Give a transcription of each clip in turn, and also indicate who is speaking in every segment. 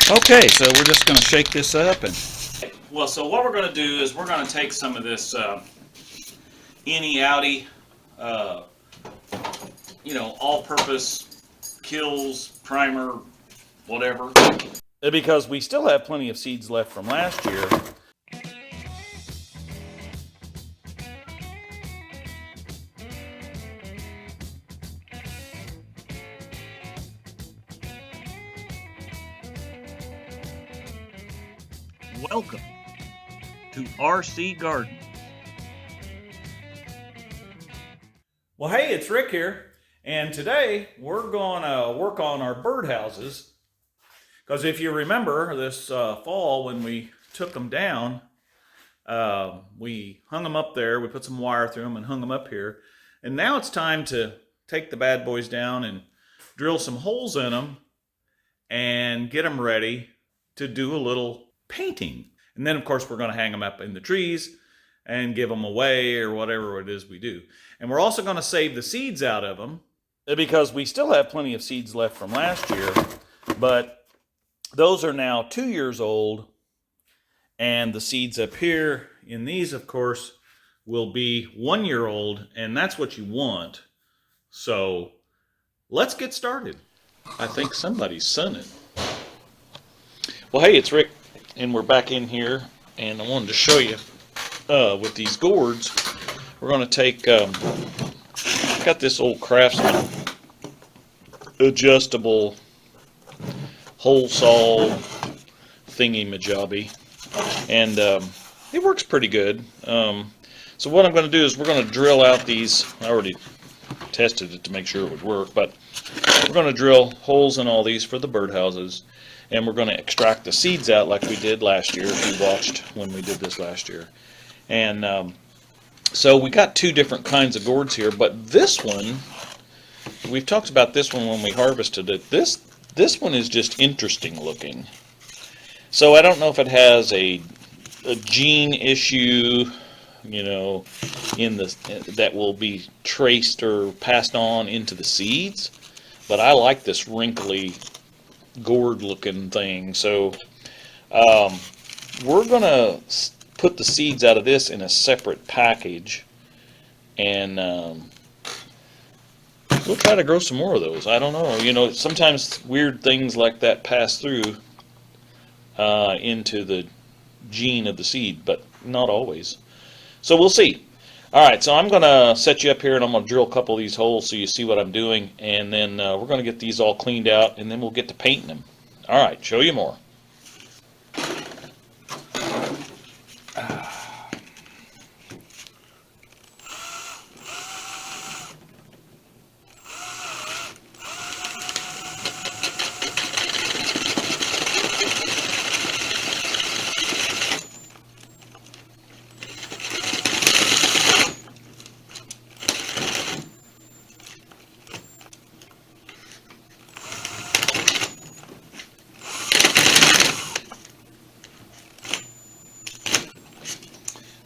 Speaker 1: Okay, so we're just going to shake this up and...
Speaker 2: Well, so what we're going to do is we're going to take some of this innie outie, all-purpose kills, primer, whatever.
Speaker 1: Because we still have plenty of seeds left from last year.
Speaker 2: Welcome to RC Garden.
Speaker 1: Well, hey, it's Rick here, and today we're going to work on our birdhouses. Because if you remember this fall when we took them down, we hung them up there, we put some wire through them and hung them up here. And now it's time to take the bad boys down and drill some holes in them and get them ready to do a little painting. And then of course we're going to hang them up in the trees and give them away or whatever it is we do. And we're also going to save the seeds out of them because we still have plenty of seeds left from last year, but those are now 2 years old, and the seeds up here in these, of course, will be 1 year old, and that's what you want. So let's get started. I think somebody's sunning. Well, hey, it's Rick, and we're back in here, and I wanted to show you with these gourds. We're going to take, got this old Craftsman adjustable hole saw thingy-majobby, and it works pretty good. So what I'm going to do is we're going to drill out these. I already tested it to make sure it would work, but we're going to drill holes in all these for the birdhouses, and we're going to extract the seeds out like we did last year, if you watched when we did this last year. And so we got two different kinds of gourds here, but this one, we've talked about this one when we harvested it. This one is just interesting looking. So I don't know if it has a gene issue, you know, that will be traced or passed on into the seeds, but I like this wrinkly gourd looking thing. So we're gonna put the seeds out of this in a separate package, and we'll try to grow some more of those. I don't know, you know, sometimes weird things like that pass through into the gene of the seed, but not always. So we'll see. Alright, so I'm going to set you up here and I'm going to drill a couple of these holes so you see what I'm doing, and then we're going to get these all cleaned out, and then we'll get to painting them. Alright, show you more.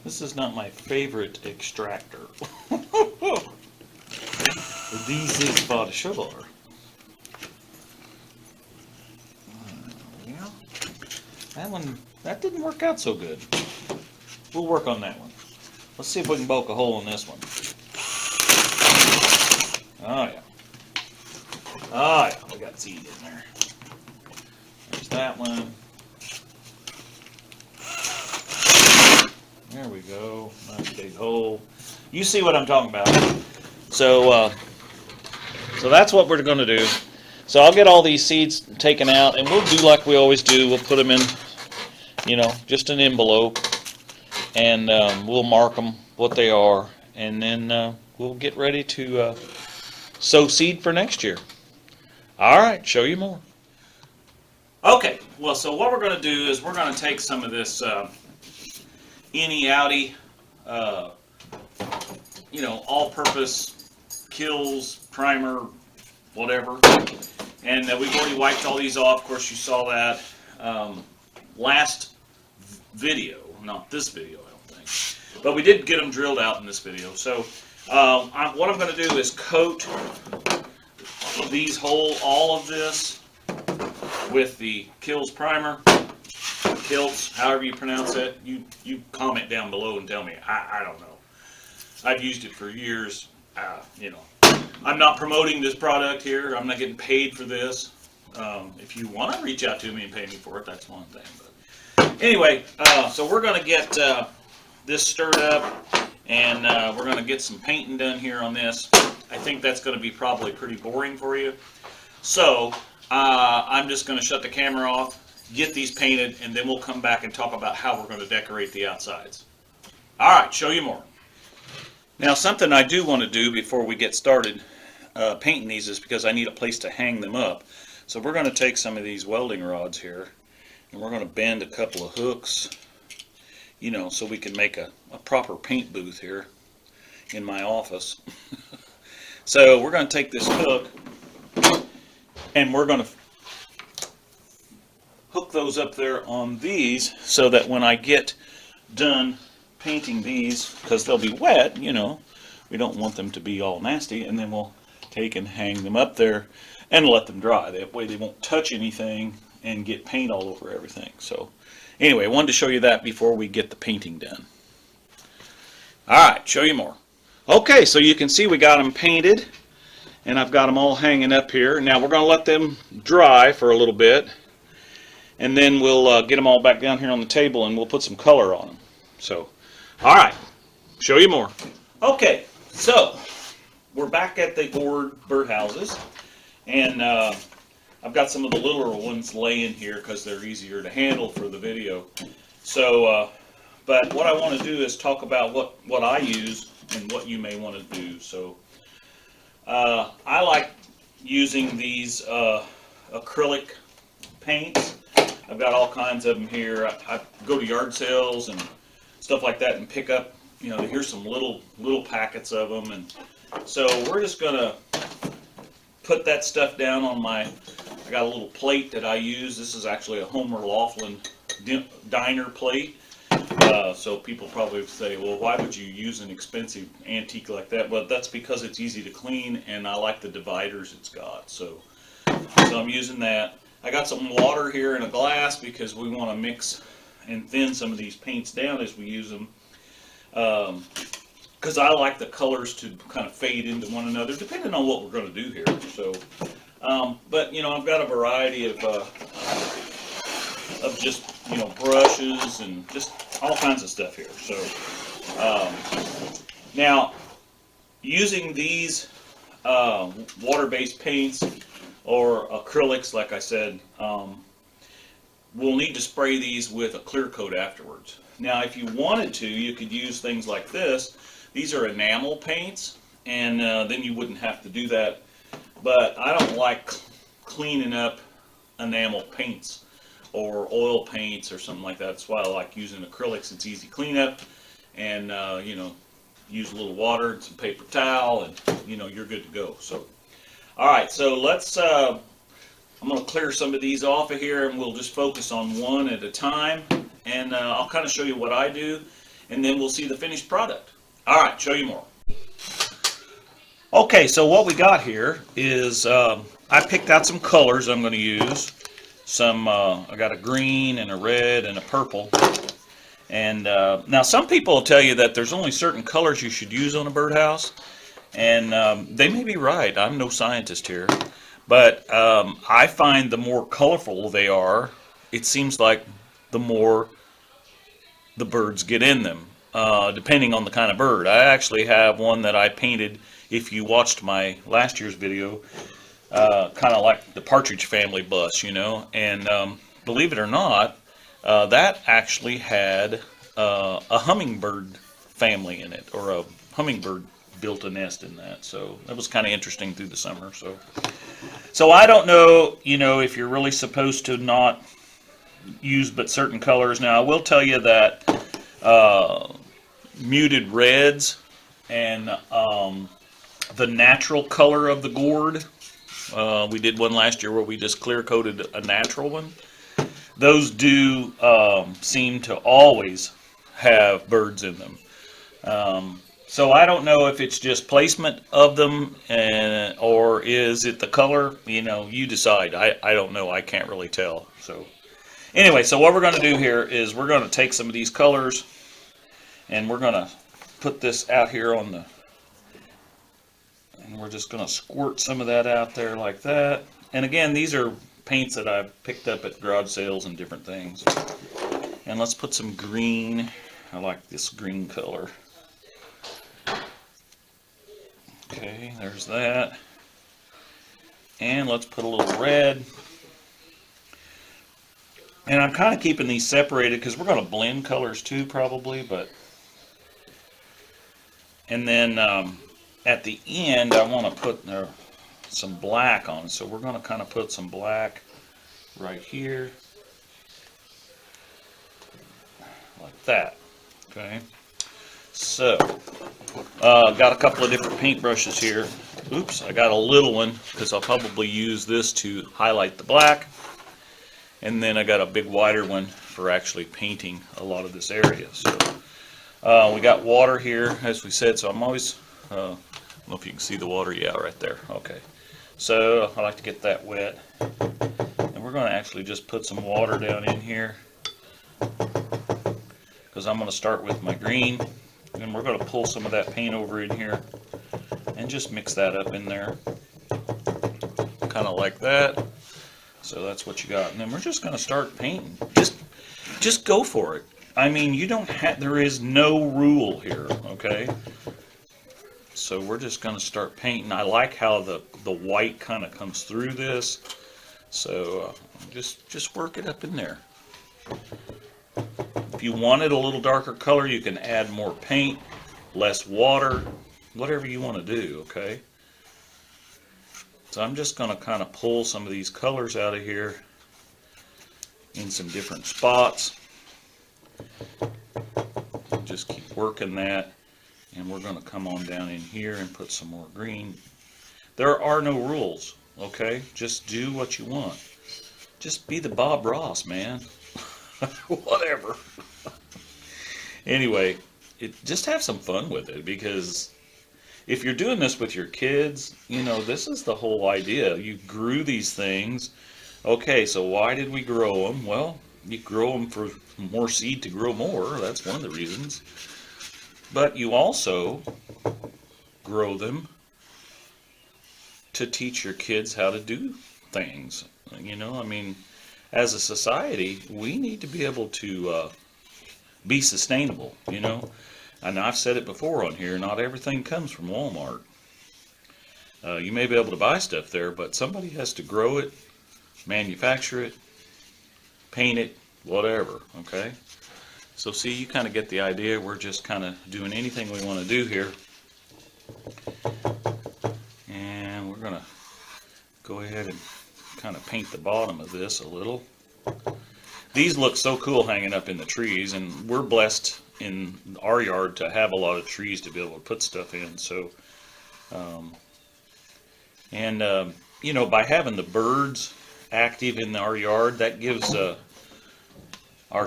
Speaker 1: This is not my favorite extractor. This is for sure. Yeah, that didn't work out so good. We'll work on that one. Let's see if we can poke a hole in this one. Oh yeah. Oh yeah, we got seed in there. There's that one. There we go. Nice big hole. You see what I'm talking about. So that's what we're going to do. So I'll get all these seeds taken out, and we'll do like we always do. We'll put them in, you know, just an envelope, and we'll mark them what they are, and then we'll get ready to sow seed for next year. All right, show you more.
Speaker 2: Okay, well, so what we're going to do is we're going to take some of this innie outie, all-purpose kills, primer, whatever, and we've already wiped all these off. Of course, you saw that last video, not this video, I don't think, but we did get them drilled out in this video. So what I'm going to do is coat all of this with the Kills primer, Kilts, however you pronounce it. You comment down below and tell me. I don't know. I've used it for years. You know, I'm not promoting this product here. I'm not getting paid for this. If you want to reach out to me and pay me for it, that's one thing. But anyway, so we're going to get this stirred up, and we're going to get some painting done here on this. I think that's going to be probably pretty boring for you. So I'm just going to shut the camera off, get these painted, and then we'll come back and talk about how we're going to decorate the outsides. All right, show you more. Now, something I do want to do before we get started painting these is because I need a place to hang them up. So we're going to take some of these welding rods here, and we're going to bend a couple of hooks, you know, so we can make a proper paint booth here in my office. So we're going to take this hook, and we're going to hook those up there on these so that when I get done painting these, because they'll be wet, you know, we don't want them to be all nasty, and then we'll take and hang them up there and let them dry. That way they won't touch anything and get paint all over everything. So anyway, I wanted to show you that before we get the painting done. Alright, show you more. Okay, so you can see we got them painted, and I've got them all hanging up here. Now we're going to let them dry for a little bit, and then we'll get them all back down here on the table, and we'll put some color on them. So, alright, show you more. Okay, so we're back at the Gourd birdhouses, and I've got some of the littler ones laying here because they're easier to handle for the video. So, but what I want to do is talk about what I use and what you may want to do. So, I like using these acrylic paints. I've got all kinds of them here. I go to yard sales and stuff like that and pick up, you know, here's some little packets of them, and so we're just gonna put that stuff down on I got a little plate that I use. This is actually a Homer Laughlin diner plate. So people probably say, well, why would you use an expensive antique like that? Well, that's because it's easy to clean, and I like the dividers it's got. So I'm using that. I got some water here in a glass because we want to mix and thin some of these paints down as we use them. Because I like the colors to kind of fade into one another, depending on what we're going to do here. So, but you know, I've got a variety of just, you know, brushes and just all kinds of stuff here. So, now using these water-based paints or acrylics, like I said, we'll need to spray these with a clear coat afterwards. Now, if you wanted to, you could use things like this. These are enamel paints, and then you wouldn't have to do that. But I don't like cleaning up enamel paints or oil paints or something like that. That's why I like using acrylics. It's easy cleanup, and you know, use a little water and some paper towel, and you know, you're good to go. So, all right. So let's. I'm going to clear some of these off of here, and we'll just focus on one at a time, and I'll kind of show you what I do, and then we'll see the finished product. All right, show you more. Okay, so what we got here is I picked out some colors I'm going to use. I got a green and a red and a purple. And now some people will tell you that there's only certain colors you should use on a birdhouse, and they may be right. I'm no scientist here. But I find the more colorful they are, it seems like the more the birds get in them, depending on the kind of bird. I actually have one that I painted, if you watched my last year's video, kind of like the partridge family bus, you know. And believe it or not, that actually had a hummingbird family in it, or a hummingbird built a nest in that. So that was kind of interesting through the summer. So I don't know, you know, if you're really supposed to not use but certain colors. Now, I will tell you that muted reds and the natural color of the gourd, we did one last year where we just clear coated a natural one. Those do seem to always have birds in them. So I don't know if it's just placement of them, or is it the color? You know, you decide. I don't know. I can't really tell. So anyway, so what we're going to do here is we're going to take some of these colors and we're going to put this out here on the, and we're just going to squirt some of that out there like that. And again, these are paints that I've picked up at garage sales and different things. And let's put some green. I like this green color. Okay, there's that. And let's put a little red. And I'm kind of keeping these separated because we're going to blend colors too, probably. But and then at the end, I want to put some black on. So we're going to kind of put some black right here, like that. Okay. So, got a couple of different paintbrushes here. Oops, I got a little one because I'll probably use this to highlight the black. And then I got a big wider one for actually painting a lot of this area. So, we got water here, as we said, so I'm always, I don't know if you can see the water, yeah, right there. Okay. So, I like to get that wet. And we're going to actually just put some water down in here, because I'm going to start with my green. And we're going to pull some of that paint over in here and just mix that up in there, kind of like that. So that's what you got. And then we're just going to start painting. Just go for it. I mean, you don't have, there is no rule here, okay? So we're just going to start painting. I like how the white kind of comes through this. So just work it up in there. If you wanted a little darker color, you can add more paint, less water, whatever you want to do, okay? So I'm just going to kind of pull some of these colors out of here in some different spots. Just keep working that, and we're going to come on down in here and put some more green. There are no rules, okay? Just do what you want. Just be the Bob Ross, man. Whatever. Anyway, just have some fun with it, because if you're doing this with your kids, you know, this is the whole idea. You grew these things. Okay, so why did we grow them? Well, you grow them for more seed to grow more. That's one of the reasons. But you also grow them to teach your kids how to do things. You know, I mean, as a society, we need to be able to be sustainable, you know. And I've said it before on here, not everything comes from Walmart. You may be able to buy stuff there, but somebody has to grow it, manufacture it, paint it, whatever, okay? So see, you kind of get the idea. We're just kind of doing anything we want to do here. And we're going to go ahead and kind of paint the bottom of this a little. These look so cool hanging up in the trees, and we're blessed in our yard to have a lot of trees to be able to put stuff in. So, you know, by having the birds active in our yard, that gives our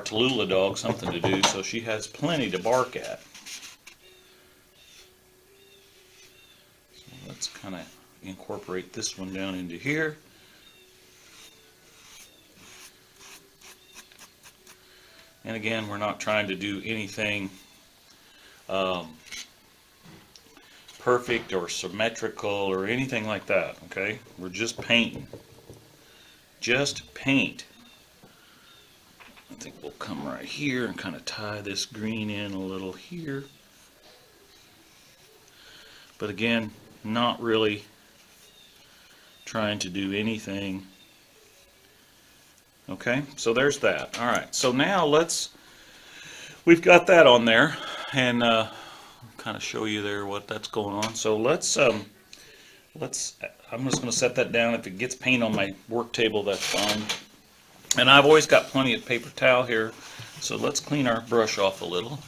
Speaker 2: Tallulah dog something to do, so she has plenty to bark at. So let's kind of incorporate this one down into here. And again, we're not trying to do anything perfect or symmetrical or anything like that, okay? We're just painting. Just paint. I think we'll come right here and kind of tie this green in a little here. But again, not really trying to do anything. Okay, so there's that. All right, so now we've got that on there, and kind of show you there what that's going on. So I'm just going to set that down. If it gets paint on my work table, that's fine. And I've always got plenty of paper towel here, so let's clean our brush off a little.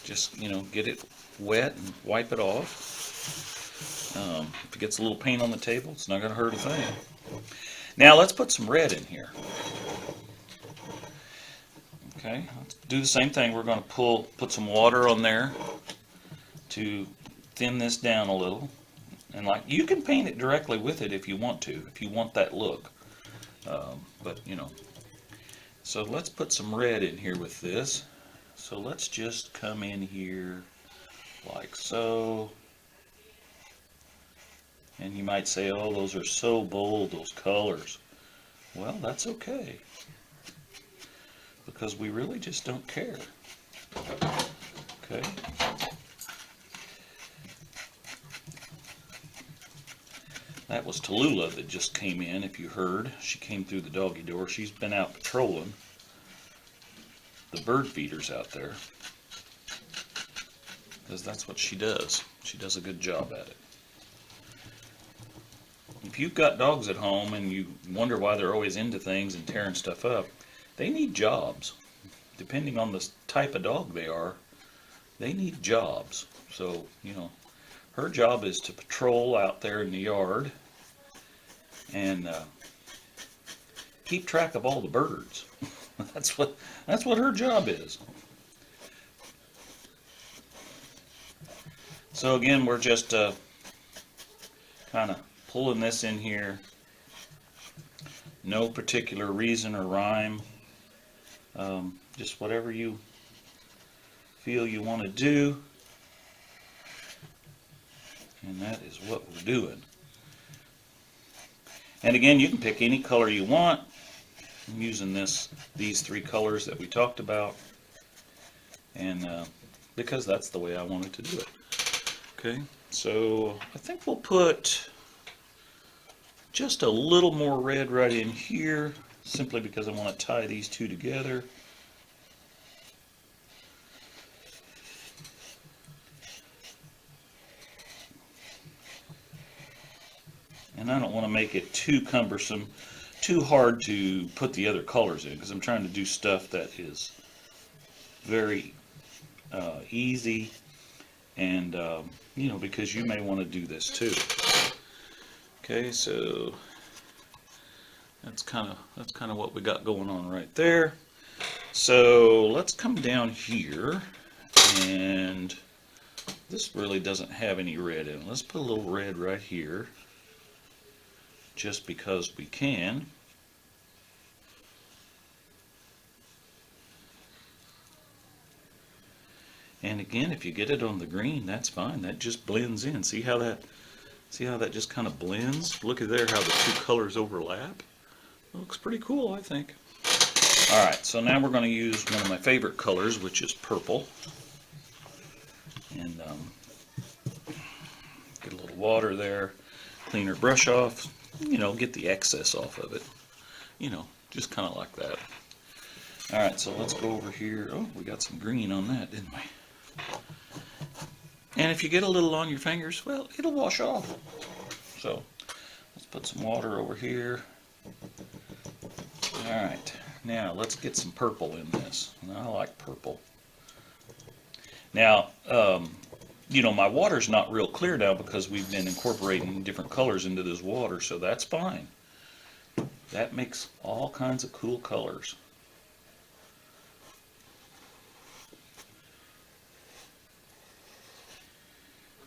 Speaker 2: Just, you know, get it wet and wipe it off. If it gets a little paint on the table, it's not going to hurt a thing. Now let's put some red in here. Okay, let's do the same thing. We're going to put some water on there. to thin this down a little. And like, you can paint it directly with it if you want to, if you want that look. But you know, so let's put some red in here with this. So let's just come in here like so. And you might say, oh, those are so bold, those colors. Well, that's okay, because we really just don't care. Okay. That was Tallulah that just came in, if you heard. She came through the doggy door. She's been out patrolling the bird feeders out there, because that's what she does. She does a good job at it. If you've got dogs at home and you wonder why they're always into things and tearing stuff up, they need jobs. Depending on the type of dog they are, they need jobs. So, you know, her job is to patrol out there in the yard and keep track of all the birds. That's what her job is. So again, we're just kind of pulling this in here. No particular reason or rhyme. Just whatever you feel you want to do. And that is what we're doing. And again, you can pick any color you want. I'm using these three colors that we talked about, and because that's the way I wanted to do it. Okay, so I think we'll put just a little more red right in here, simply because I want to tie these two together. And I don't want to make it too cumbersome, too hard to put the other colors in, because I'm trying to do stuff that is very easy, and you know, because you may want to do this too. Okay, so that's kind of what we got going on right there. So let's come down here, and this really doesn't have any red in it. Let's put a little red right here, just because we can. And again, if you get it on the green, that's fine. That just blends in. See how that just kind of blends? Look at there how the two colors overlap. It looks pretty cool, I think. All right, so now we're going to use one of my favorite colors, which is purple. And get a little water there, clean our brush off, you know, get the excess off of it. You know, just kind of like that. All right, so let's go over here. Oh, we got some green on that, didn't we? And if you get a little on your fingers, well, it'll wash off. So let's put some water over here. All right, now let's get some purple in this. And I like purple. Now, you know, my water's not real clear now because we've been incorporating different colors into this water, so that's fine. That makes all kinds of cool colors.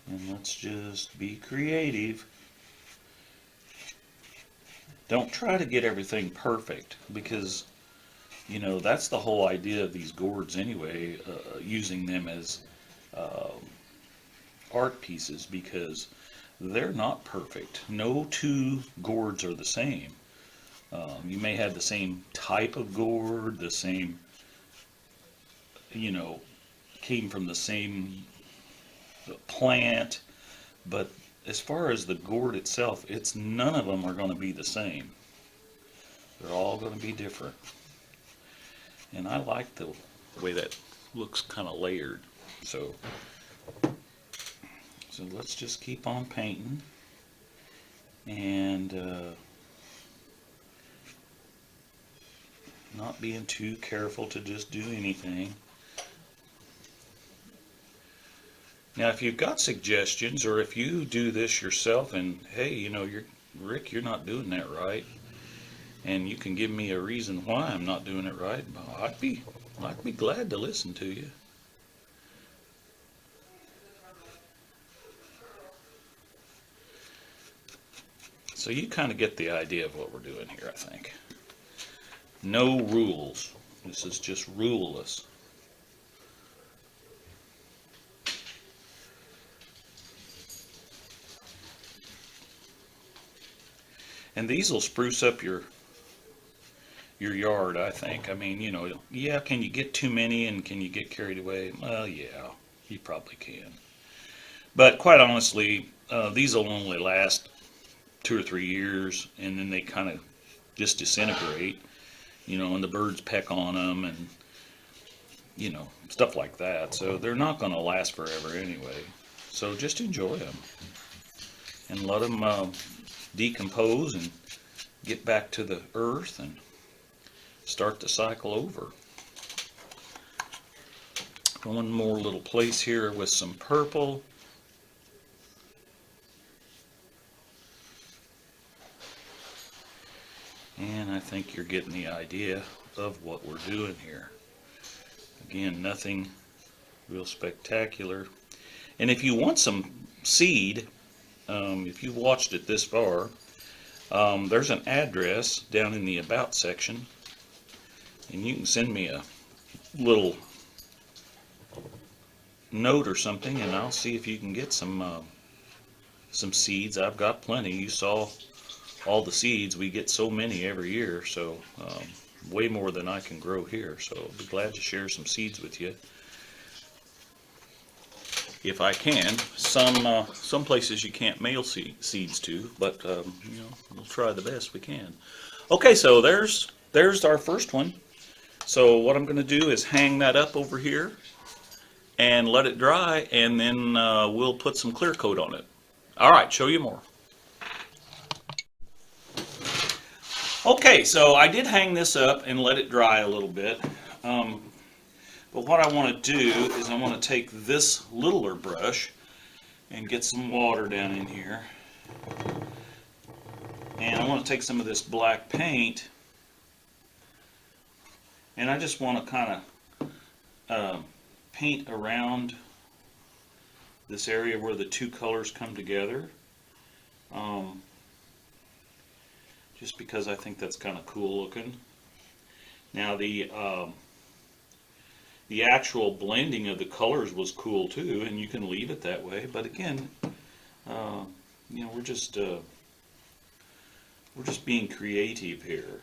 Speaker 2: And let's just be creative. Don't try to get everything perfect, because, you know, that's the whole idea of these gourds anyway, using them as art pieces, because they're not perfect. No two gourds are the same. You may have the same type of gourd, the same, you know, came from the same plant, but as far as the gourd itself, none of them are going to be the same. They're all going to be different. And I like the way that looks kind of layered. So let's just keep on painting, and not being too careful to just do anything. Now, if you've got suggestions, or if you do this yourself and, hey, you know, Rick, you're not doing that right, and you can give me a reason why I'm not doing it right, I'd be glad to listen to you. So you kind of get the idea of what we're doing here, I think. No rules. This is just ruleless. And these will spruce up your yard, I think. I mean, you know, yeah, can you get too many and can you get carried away? Well, yeah, you probably can. But quite honestly, these will only last 2 or 3 years, and then they kind of just disintegrate, you know, and the birds peck on them and, you know, stuff like that. So they're not going to last forever anyway. So just enjoy them and let them decompose and get back to the earth and start the cycle over. One more little place here with some purple. And I think you're getting the idea of what we're doing here. Again, nothing real spectacular. And if you want some seed, if you've watched it this far, there's an address down in the About section, and you can send me a little note or something, and I'll see if you can get some seeds. I've got plenty. You saw all the seeds. We get so many every year, so way more than I can grow here. So I'll be glad to share some seeds with you if I can. Some places you can't mail seeds to, but you know, we'll try the best we can. Okay, so there's our first one. So what I'm going to do is hang that up over here and let it dry, and then we'll put some clear coat on it. All right, show you more. Okay, so I did hang this up and let it dry a little bit. But what I want to do is I want to take this littler brush and get some water down in here. And I want to take some of this black paint, and I just want to kind of paint around this area where the two colors come together. Just because I think that's kind of cool looking. Now the actual blending of the colors was cool too, and you can leave it that way. But again, you know, we're just being creative here.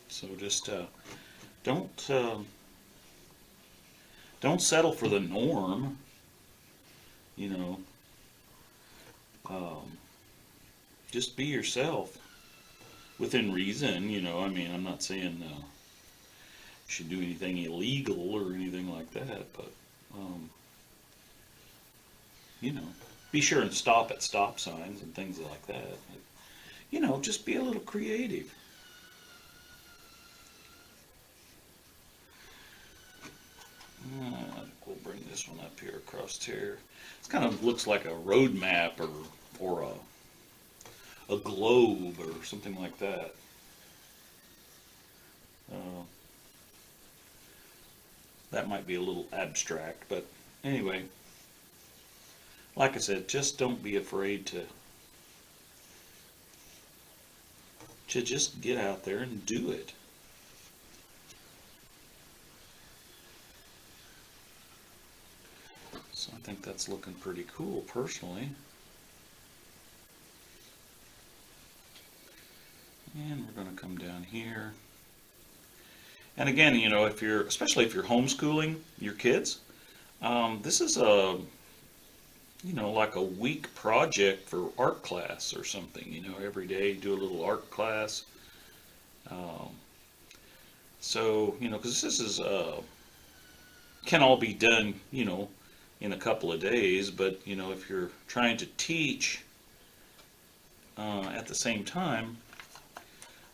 Speaker 2: So just don't settle for the norm. You know. Just be yourself within reason, you know. I mean, I'm not saying you should do anything illegal or anything like that, but you know, be sure and stop at stop signs and things like that. But, you know, just be a little creative. I think we'll bring this one up here across here. It kind of looks like a road map or a globe or something like that. That might be a little abstract, but anyway, like I said, just don't be afraid to just get out there and do it. So I think that's looking pretty cool, personally. And we're going to come down here. And again, you know, especially if you're homeschooling your kids, this is you know, like a week project for art class or something. You know, every day do a little art class. So, you know, because this is can all be done, you know, in a couple of days, but you know, if you're trying to teach at the same time,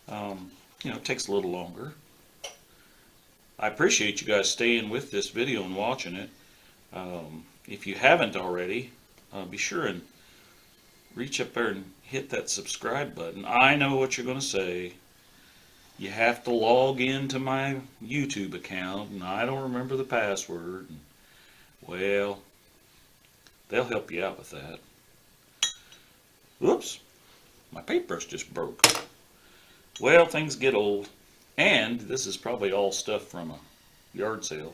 Speaker 2: you know, it takes a little longer. I appreciate you guys staying with this video and watching it. If you haven't already, be sure and reach up there and hit that subscribe button. I know what you're going to say. You have to log into my YouTube account, and I don't remember the password. Well, They'll help you out with that. Whoops, my paintbrush just broke. Well, things get old. And this is probably all stuff from a yard sale.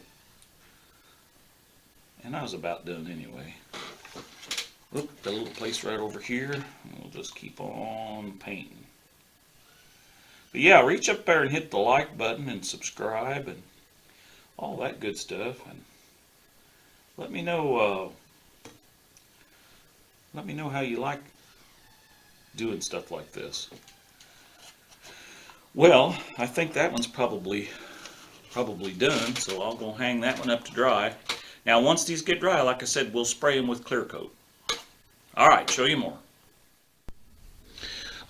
Speaker 2: And I was about done anyway. Look, got a little place right over here. We'll just keep on painting. But yeah, reach up there and hit the like button and subscribe and all that good stuff. And let me know how you like doing stuff like this. Well, I think that one's probably done, so I'll go hang that one up to dry. Now, once these get dry, like I said, we'll spray them with clear coat. All right, show you more.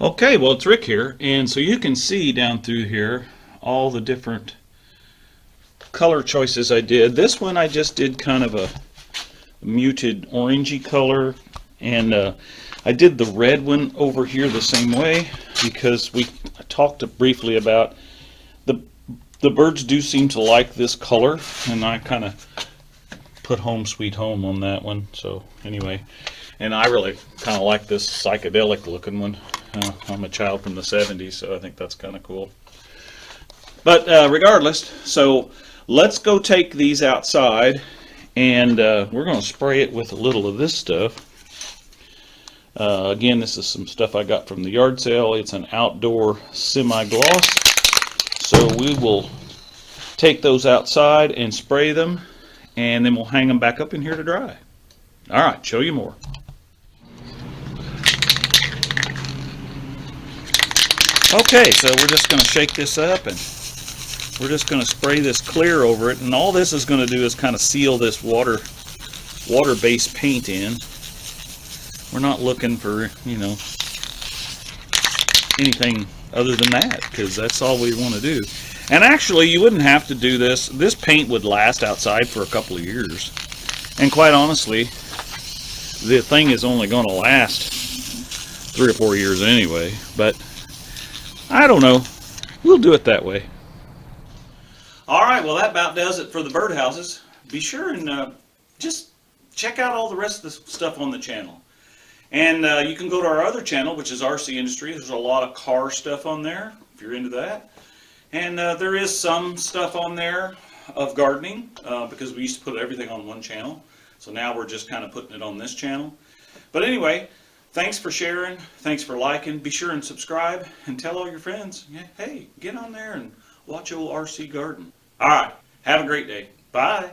Speaker 2: Okay, well, it's Rick here, and so you can see down through here all the different color choices I did. This one I just did kind of a muted orangey color, and I did the red one over here the same way because we talked briefly about the birds do seem to like this color, and I kind of put Home Sweet Home on that one. So anyway, and I really kind of like this psychedelic looking one. I'm a child from the 70s, so I think that's kind of cool. But regardless, so let's go take these outside, and we're going to spray it with a little of this stuff. Again, this is some stuff I got from the yard sale. It's an outdoor semi-gloss. So we will take those outside and spray them, and then we'll hang them back up in here to dry. All right, show you more. Okay, so we're just going to shake this up, and we're just going to spray this clear over it. And all this is going to do is kind of seal this water-based paint in. We're not looking for, you know, anything other than that, because that's all we want to do. And actually, you wouldn't have to do this. This paint would last outside for a couple of years. And quite honestly, the thing is only going to last 3 or 4 years anyway. But I don't know. We'll do it that way. All right, well, that about does it for the birdhouses. Be sure and just check out all the rest of the stuff on the channel. And you can go to our other channel, which is RCindustry. There's a lot of car stuff on there, if you're into that. And there is some stuff on there of gardening, because we used to put everything on one channel. So now we're just kind of putting it on this channel. But anyway, thanks for sharing. Thanks for liking. Be sure and subscribe and tell all your friends, hey, get on there and watch old RC Garden. All right, have a great day. Bye.